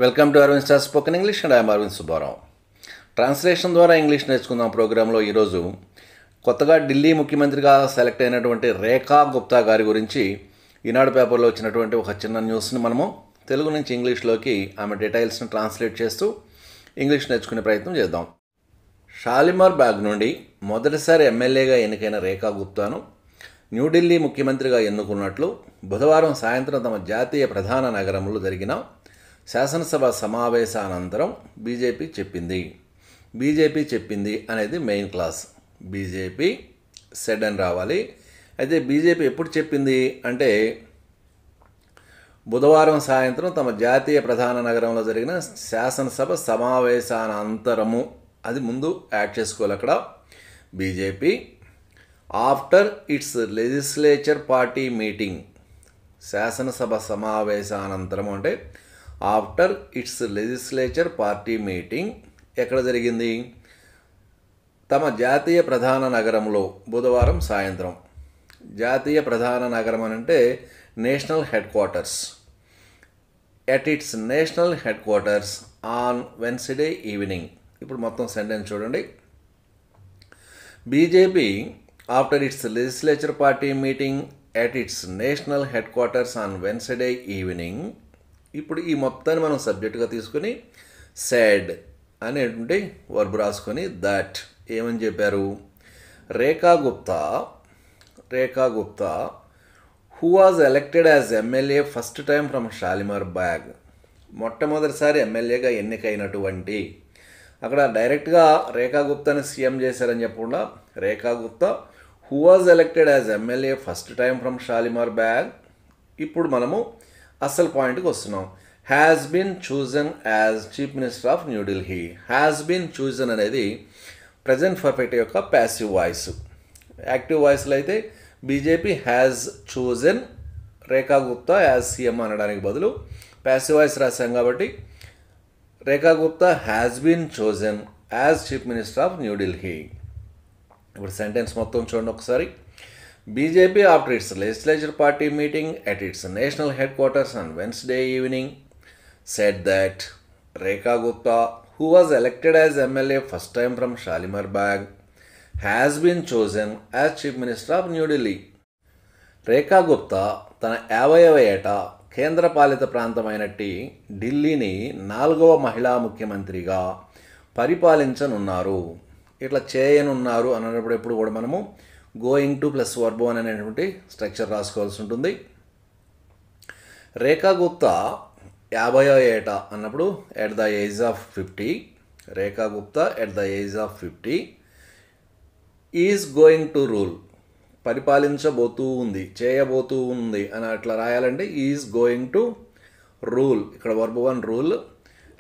Welcome to Arvind star spoken English and I'm Arvind Subbarao. Translation ద్వారా English నేర్చుకుందాం ప్రోగ్రాంలో ఈరోజు కొత్తగా ఢిల్లీ ముఖ్యమంత్రిగా సెలెక్ట్ అయినటువంటి రేఖా గుప్తా గారి గురించి ఈనాడు పేపర్లో వచ్చినటువంటి ఒక చిన్న న్యూస్ని మనము తెలుగు నుంచి ఇంగ్లీష్లోకి ఆమె డీటెయిల్స్ని ట్రాన్స్లేట్ చేస్తూ ఇంగ్లీష్ నేర్చుకునే ప్రయత్నం చేద్దాం. షాలిమార్ బాగ్ నుండి మొదటిసారి ఎమ్మెల్యేగా ఎన్నికైన రేఖా గుప్తాను న్యూఢిల్లీ ముఖ్యమంత్రిగా ఎన్నుకున్నట్లు బుధవారం సాయంత్రం తమ జాతీయ ప్రధాన నగరంలో జరిగిన శాసనసభ సమావేశానంతరం బీజేపీ చెప్పింది అనేది మెయిన్ క్లాస్. బీజేపీ సెడ్ అని రావాలి. అయితే బీజేపీ ఎప్పుడు చెప్పింది అంటే బుధవారం సాయంత్రం తమ జాతీయ ప్రధాన నగరంలో జరిగిన శాసనసభ సమావేశానంతరము, అది ముందు యాడ్ చేసుకోవాలి అక్కడ. BJP after it's legislature party meeting, శాసనసభ సమావేశానంతరం అంటే after it's legislature party meeting ఎక్కడ జరిగింది? తమ జాతీయ ప్రధాన నగరంలో బుధవారం సాయంత్రం. జాతీయ ప్రధాన నగరం అని అంటే national head quarters. At its national head quarters on Wednesday evening. ఇప్పుడు మొత్తం సెంటెన్స్ చూడండి. BJP after it's legislature party meeting at its national head quarters on Wednesday evening. ఇప్పుడు ఈ మొత్తాన్ని మనం సబ్జెక్టుగా తీసుకుని సెడ్ అనేటువంటి వర్బ్ రాసుకొని దట్ ఏమని చెప్పారు? Rekha Gupta who was elected as MLA first time from Shalimar Bagh, మొట్టమొదటిసారి ఎమ్మెల్యేగా ఎన్నికైనటువంటి, అక్కడ డైరెక్ట్గా రేఖా గుప్తాని సీఎం చేశారని చెప్పకుండా Rekha Gupta who was elected as MLA first time from Shalimar Bagh. ఇప్పుడు మనము అసలు పాయింట్కి వస్తున్నాం. Has been chosen as chief minister of New Delhi. Has been chosen అనేది ప్రజెంట్ పర్ఫెక్ట్ యొక్క ప్యాసివ్ వాయిస్. యాక్టివ్ వాయిస్లో అయితే BJP has chosen Rekha Gupta as CM అనడానికి బదులు ప్యాసివ్ వాయిస్ రాశాం కాబట్టి Rekha Gupta has been chosen as chief minister of New Delhi. ఇప్పుడు సెంటెన్స్ మొత్తం చూడండి ఒకసారి. BJP after it's legislature party meeting at its national head quarters on Wednesday evening said that Rekha Gupta who was elected as MLA first time from Shalimar Bagh has been chosen as Chief Minister of New Delhi. రేఖా గుప్తా తన 50వ ఏట కేంద్రపాలిత ప్రాంతమైనట్టి ఢిల్లీని 4వ మహిళా ముఖ్యమంత్రిగా పరిపాలించనున్నారు. ఇట్లా చేయనున్నారు అన్నప్పుడు ఎప్పుడు కూడా మనము గోయింగ్ టు ప్లస్ వర్బ్ అనేటువంటి స్ట్రక్చర్ రాసుకోవాల్సి ఉంటుంది. రేఖా గుప్తా 50వ ఏట అన్నప్పుడు at the age of 50, Rekha Gupta at the age of 50 is going to rule, పరిపాలించబోతూ ఉంది, చేయబోతూ ఉంది అని అట్లా రాయాలంటే ఈజ్ గోయింగ్ టు రూల్. ఇక్కడ verb 1 rule.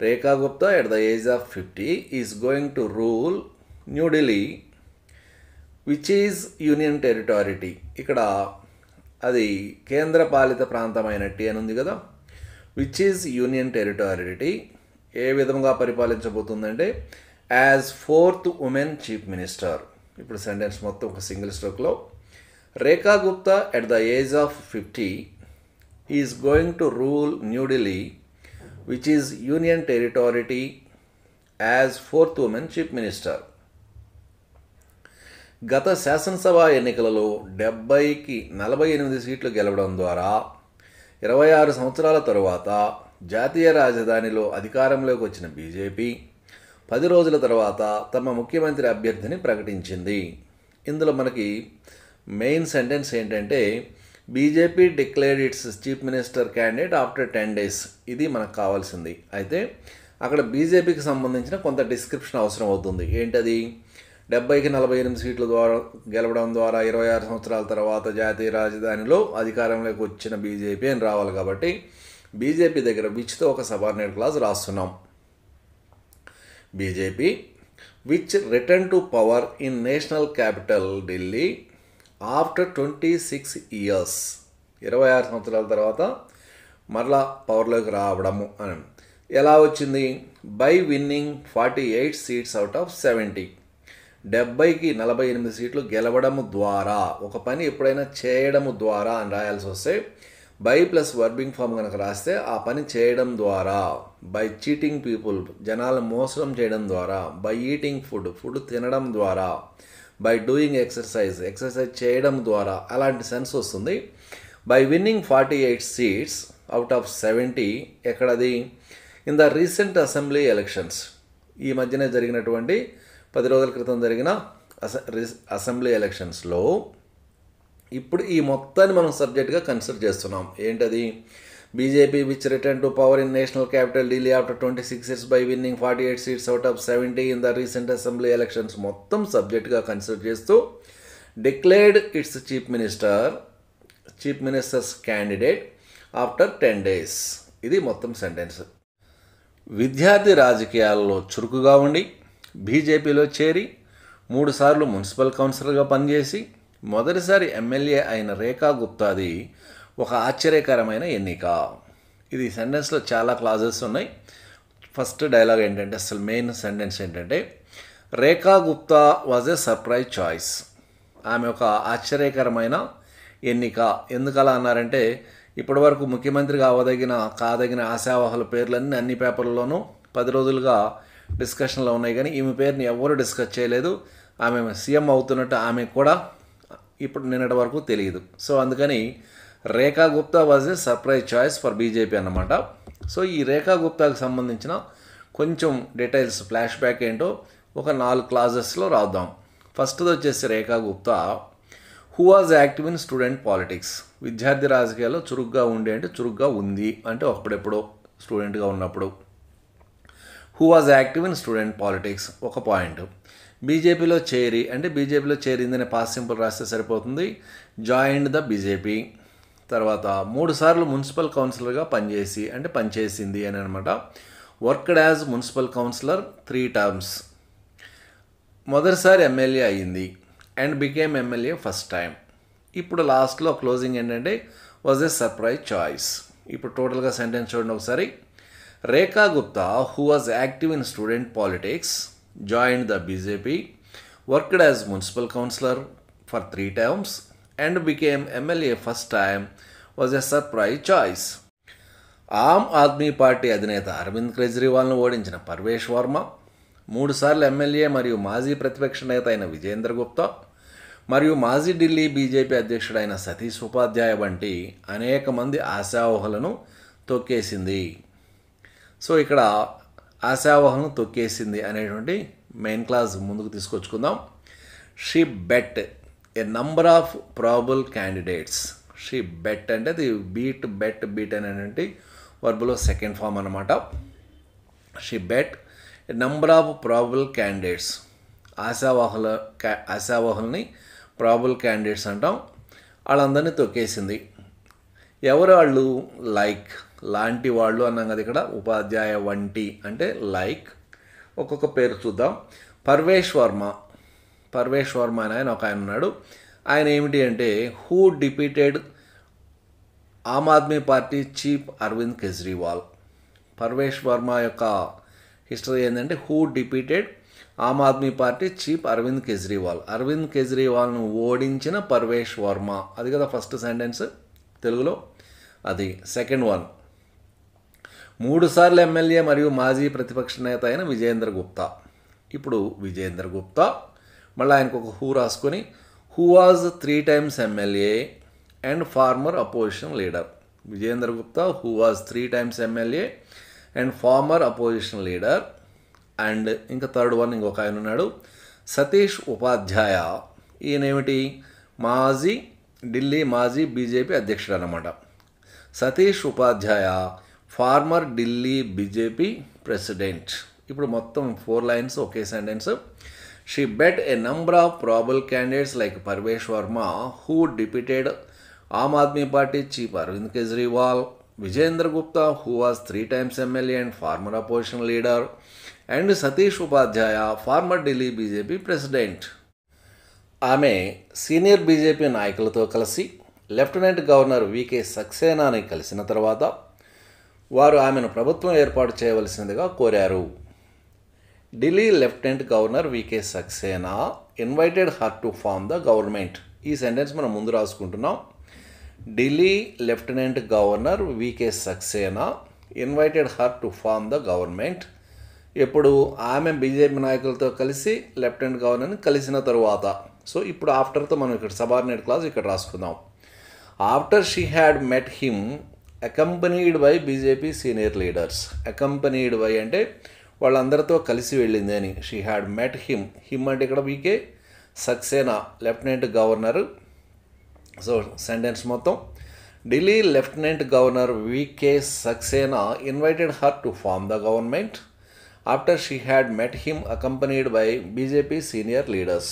Rekha Gupta at the age of 50 is going to rule New Delhi which is union territory. ఇక్కడ అది కేంద్రపాలిత ప్రాంతమైనట్టి అని ఉంది కదా. విచ్ ఈజ్ యూనియన్ టెరిటారిటీ ఏ విధంగా పరిపాలించబోతుందంటే as 4th women chief minister. ఇప్పుడు సెంటెన్స్ మొత్తం ఒక సింగిల్ స్ట్రోక్లో. Rekha Gupta at the age of 50 is going to rule New Delhi which is union territory as 4th women chief minister. గత శాసనసభ ఎన్నికలలో 70కి 48 సీట్లు గెలవడం ద్వారా 26 సంవత్సరాల తరువాత జాతీయ రాజధానిలో అధికారంలోకి వచ్చిన బీజేపీ 10 రోజుల తర్వాత తమ ముఖ్యమంత్రి అభ్యర్థిని ప్రకటించింది. ఇందులో మనకి మెయిన్ సెంటెన్స్ ఏంటంటే BJP declared it's chief minister candidate after 10 days. ఇది మనకు కావాల్సింది. అయితే అక్కడ బీజేపీకి సంబంధించిన కొంత డిస్క్రిప్షన్ అవసరం అవుతుంది. ఏంటది? 70కి 48 సీట్ల ద్వారా గెలవడం ద్వారా 26 సంవత్సరాల తర్వాత జాతీయ రాజధానిలో అధికారంలోకి వచ్చిన బీజేపీ అని రావాలి. కాబట్టి బీజేపీ దగ్గర విచ్తో ఒక సబార్డినేట్ క్లాజ్ రాస్తున్నాం. BJP which return to power in national capital Delhi after 26 years, 26 సంవత్సరాల తర్వాత మరలా పవర్లోకి రావడము అని. ఎలా వచ్చింది? By winnowing 48 seats out of 70. 70కి 48 సీట్లు గెలవడము ద్వారా, ఒక పని ఎప్పుడైనా చేయడము ద్వారా అని రాయాల్సి వస్తే బై ప్లస్ వర్బింగ్ ఫామ్ కనుక రాస్తే ఆ పని చేయడం ద్వారా, బై చీటింగ్ పీపుల్ జనాలను మోసం చేయడం ద్వారా, బై ఈటింగ్ ఫుడ్ తినడం ద్వారా, బై డూయింగ్ ఎక్సర్సైజ్ చేయడం ద్వారా అలాంటి సెన్స్ వస్తుంది. By winnowing 48 seats out of 70 ఎక్కడది in the recent assembly elections, ఈ మధ్యనే జరిగినటువంటి 10 రోజుల క్రితం జరిగిన అసెంబ్లీ ఎలక్షన్స్లో ఇప్పుడు ఈ మొత్తాన్ని మనం సబ్జెక్ట్గా కన్సిడర్ చేస్తున్నాం. ఏంటది? BJP which return to power in national capital Delhi after 26 years by winnowing 48 seats out of 70 in the recent assembly elections మొత్తం సబ్జెక్ట్గా కన్సిడర్ చేస్తూ declared it's chief ministers candidate after 10 days. ఇది మొత్తం సెంటెన్స్. విద్యార్థి రాజకీయాల్లో చురుకుగా ఉండి బీజేపీలో చేరి 3 సార్లు మున్సిపల్ కౌన్సిలర్గా పనిచేసి మొదటిసారి ఎమ్మెల్యే అయిన రేఖా గుప్తాది ఒక ఆశ్చర్యకరమైన ఎన్నిక. ఇది సెంటెన్స్లో చాలా క్లాజెస్ ఉన్నాయి. ఫస్ట్ డైలాగ్ ఏంటంటే, అసలు మెయిన్ సెంటెన్స్ ఏంటంటే, Rekha Gupta was a surprise choice. ఆమె ఒక ఆశ్చర్యకరమైన ఎన్నిక. ఎందుకు అలా అన్నారంటే, ఇప్పటివరకు ముఖ్యమంత్రిగా కాదగిన ఆశావాహుల పేర్లన్నీ అన్ని పేపర్లలోనూ 10 రోజులుగా డిస్కషన్లో ఉన్నాయి, కానీ ఈమె పేరుని ఎవరు డిస్కస్ చేయలేదు. ఆమె సీఎం అవుతున్నట్టు ఆమె కూడా ఇప్పుడు నిన్నటి వరకు తెలియదు. సో అందుకని Rekha Gupta was a surprise choice for BJP అన్నమాట. సో ఈ రేఖా గుప్తాకి సంబంధించిన కొంచెం డీటెయిల్స్ ఫ్లాష్ బ్యాక్ ఏంటో ఒక 4 క్లాజెస్లో రాద్దాం. ఫస్ట్ది వచ్చేసి Rekha Gupta who was active in student politics. విద్యార్థి రాజకీయాల్లో చురుగ్గా ఉండి అంటే చురుగ్గా ఉంది అంటే అప్పుడెప్పుడో స్టూడెంట్గా ఉన్నప్పుడు. Who was active in student politics ఒక పాయింట్. బీజేపీలో చేరి అంటే బీజేపీలో చేరిందని పాస్ట్ సింపుల్ రాస్తే సరిపోతుంది. Joined the BJP. తర్వాత 3 సార్లు మున్సిపల్ కౌన్సిలర్గా పనిచేసింది అని అనమాట. Worked as municipal councillor 3 terms. మొదటిసారి ఎమ్మెల్యే అయ్యింది and became MLA first time. ఇప్పుడు లాస్ట్లో క్లోజింగ్ ఏంటంటే వాజ్ ఏ సర్ప్రైజ్ చాయిస్. ఇప్పుడు టోటల్గా సెంటెన్స్ చూడండి ఒకసారి. Rekha Gupta who was active in student politics, joined the BJP, worked as municipal councillor for 3 terms and became MLA first time was a surprise choice. Aam Aadmi party అధినేత అరవింద్ కేజ్రీవాల్ను ఓడించిన పర్వేష్ వర్మ, 3 సార్లు MLA మరియు మాజీ ప్రతిపక్ష నేత అయిన విజేంద్ర గుప్తా మరియు మాజీ ఢిల్లీ బీజేపీ అధ్యక్షుడైన సతీష్ ఉపాధ్యాయ వంటి అనేక మంది ఆశావహులను తొక్కేసింది. సో ఇక్కడ ఆశావహులను తొక్కేసింది అనేటువంటి మెయిన్ క్లాస్ ముందుకు తీసుకొచ్చుకుందాం. She bet a number of probable candidates. She bet అంటే అది బీట్ అనేటువంటి వర్బులో సెకండ్ ఫామ్ అనమాట. She bet a number of probable candidates. ఆశావహుల్ని ప్రాబుల్ క్యాండిడేట్స్ అంటాం. వాళ్ళందరినీ తొక్కేసింది. ఎవరు వాళ్ళు? లాంటి వాళ్ళు అన్నాం కదా ఇక్కడ. ఉపాధ్యాయ వంటి అంటే లైక్. ఒక్కొక్క పేరు చూద్దాం. పర్వేష్ వర్మ అని ఒక ఆయన ఉన్నాడు. ఆయన ఏమిటి అంటే who defeated Aam Aadmi party chief Arvind Kejriwal. Parvesh Verma యొక్క హిస్టరీ ఏంటంటే who defeated Aam Aadmi party chief Arvind కేజ్రీవాల్ను ఓడించిన పర్వేష్ వర్మ. అది కదా ఫస్ట్ సెంటెన్స్ తెలుగులో. అది సెకండ్ వన్. 3 సార్లు ఎమ్మెల్యే మరియు మాజీ ప్రతిపక్ష నేత అయిన విజేంద్ర గుప్తా. ఇప్పుడు విజేంద్ర గుప్తా మళ్ళీ ఆయనకు ఒక హూ రాసుకొని who was 3 times MLA and former opposition leader. Vijender Gupta who was 3 times MLA and former opposition leader. And ఇంకా థర్డ్ వన్ ఇంకొక ఆయన ఉన్నాడు సతీష్ ఉపాధ్యాయ. ఈయనేమిటి? ఢిల్లీ మాజీ బీజేపీ అధ్యక్షుడు అన్నమాట. Satish Upadhyay former Delhi BJP president. ఇప్పుడు మొత్తం 4 lines ఒకే sentence. She bet a number of probable candidates like Parvesh Verma who defeated Aam Aadmi party chief Arvind Kejriwal, Vijender Gupta who was 3 times MLA and former opposition leader, and Satish Upadhyay former Delhi BJP president. ఆమె సీనియర్ బీజేపీ నాయకులతో కలిసి lieutenant governor VK సక్సేనాని కలిసిన తర్వాత వారు ఆమెను ప్రభుత్వం ఏర్పాటు చేయవలసిందిగా కోరారు. Delhi lieutenant governor V K Saxena invited her to form the government. ఈ సెంటెన్స్ మనం ముందు రాసుకుంటున్నాం. Delhi lieutenant governor V K Saxena invited her to form the government. ఎప్పుడు ఆమె బీజేపీ నాయకులతో కలిసి లెఫ్టినెంట్ గవర్నర్ని కలిసిన తరువాత. సో ఇప్పుడు ఆఫ్టర్తో మనం ఇక్కడ సబార్డినేట్ క్లాజ్ ఇక్కడ రాసుకుందాం. After she had met him accompanied by BJP senior leaders. Accompanied by అంటే వాళ్ళందరితో కలిసి వెళ్ళింది అని. షీ హ్యాడ్ మెట్ హిమ్ అంటే ఇక్కడ V K Saxena lieutenant governor. So sentence మొత్తం, Delhi lieutenant governor V K Saxena invited her to form the government after she had met him accompanied by BJP senior leaders.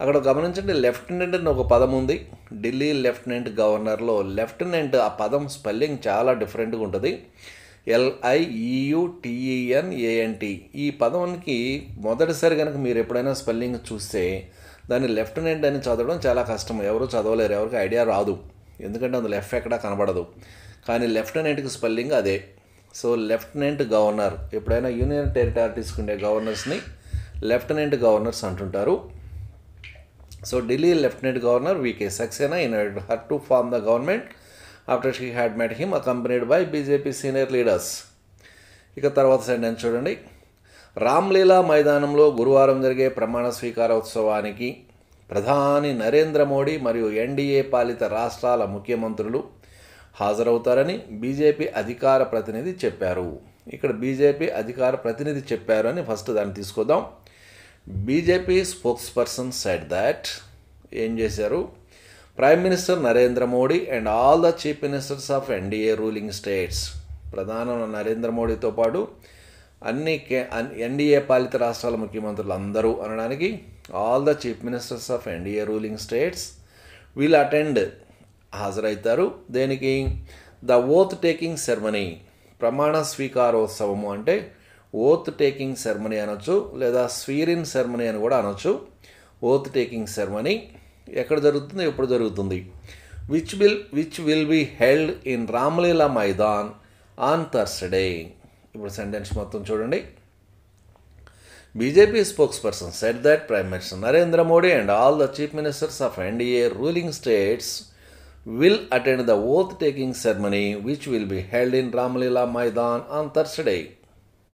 అక్కడ గమనించండి, లెఫ్టినెంట్ అని ఒక పదం ఉంది. ఢిల్లీ లెఫ్టినెంట్ గవర్నర్లో లెఫ్టినెంట్ ఆ పదం స్పెల్లింగ్ చాలా డిఫరెంట్గా ఉంటుంది. LIEUTENANT. ఈ పదంకి మొదటిసారి కనుక మీరు ఎప్పుడైనా స్పెల్లింగ్ చూస్తే దాన్ని లెఫ్టినెంట్ అని చదవడం చాలా కష్టం. ఎవరు చదవలేరు, ఎవరికి ఐడియా రాదు, ఎందుకంటే అందులో ఎఫ్ ఎక్కడా కనబడదు. కానీ లెఫ్టినెంట్కి స్పెల్లింగ్ అదే. సో లెఫ్టినెంట్ గవర్నర్, ఎప్పుడైనా యూనియన్ టెరిటరీస్కి ఉండే గవర్నర్స్ని లెఫ్టినెంట్ గవర్నర్స్ అంటుంటారు. So Delhi lieutenant governor V K Saxena invited her to form the government after she had met him accompanied by BJP senior leaders. ఇక తర్వాత సెంటెన్స్ చూడండి. రామ్లీలా మైదానంలో గురువారం జరిగే ప్రమాణ స్వీకారోత్సవానికి ప్రధాని నరేంద్ర మోడీ మరియు ఎన్డీఏ పాలిత రాష్ట్రాల ముఖ్యమంత్రులు హాజరవుతారని బీజేపీ అధికార ప్రతినిధి చెప్పారు. ఇక్కడ బీజేపీ అధికార ప్రతినిధి చెప్పారు అని ఫస్ట్ దాన్ని తీసుకుందాం. BJP spokes person said that, ఏం చేశారు, prime minister Narendra Modi and all the chief ministers of NDA ruling states. ప్రధాని నరేంద్ర మోడీతో పాటు అన్ని ఎన్డీఏ పాలిత రాష్ట్రాల ముఖ్యమంత్రులు అందరూ అనడానికి all the chief ministers of NDA ruling states will attend, హాజరవుతారు. దేనికి, ద ఓత్ టేకింగ్ సెరమనీ, ప్రమాణ స్వీకారోత్సవము అంటే ఓత్ టేకింగ్ సెరమనీ అనొచ్చు, లేదా స్వీరిన్ సెరమనీ అని కూడా అనొచ్చు. ఓత్ టేకింగ్ సెరమనీ ఎక్కడ జరుగుతుంది, ఎప్పుడు జరుగుతుంది? Which will be held in Ramlila Maidan on Thursday. ఇప్పుడు సెంటెన్స్ మొత్తం చూడండి. BJP spokes person said that prime minister Narendra Modi and all the chief ministers of NDA ruling states will attend the oath taking ceremony which will be held in Ramlila Maidan on Thursday.